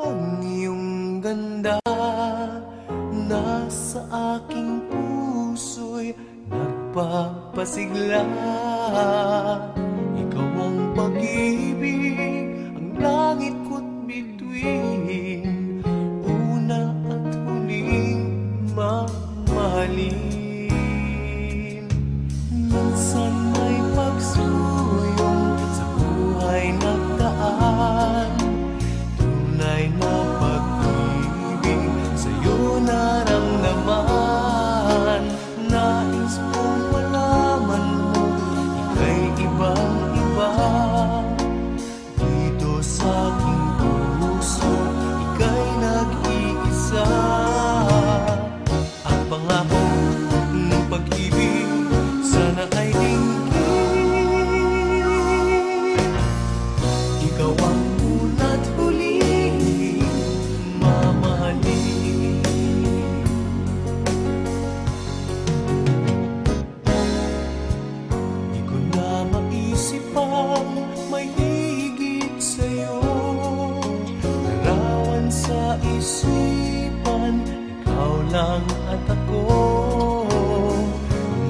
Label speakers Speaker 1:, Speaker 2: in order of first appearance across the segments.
Speaker 1: ang iyong ganda nasa aking puso'y nagpapasigla. Ikaw ang pag-ibig, ang langit ko't bituin, una at huling mamahalin. Minsan may pagsuyong sa buhay nagdaan, tunay na pag-ibig sa'yo naramdaman. Nais kong malaman mo, ika'y ibang-iba dito sa aking puso, ika'y nag-iisa. Ang pangako ng pag-ibig sana ay dinggin. Ikaw ang una't huling mamahalin. Di ko na maisip pang may higit sa'yo. Larawan sa isipan, ikaw lang at ako.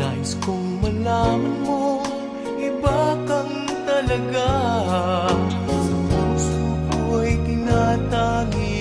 Speaker 1: Nais kong malaman mo, iba kang talaga. Sa puso ko'y tinatangi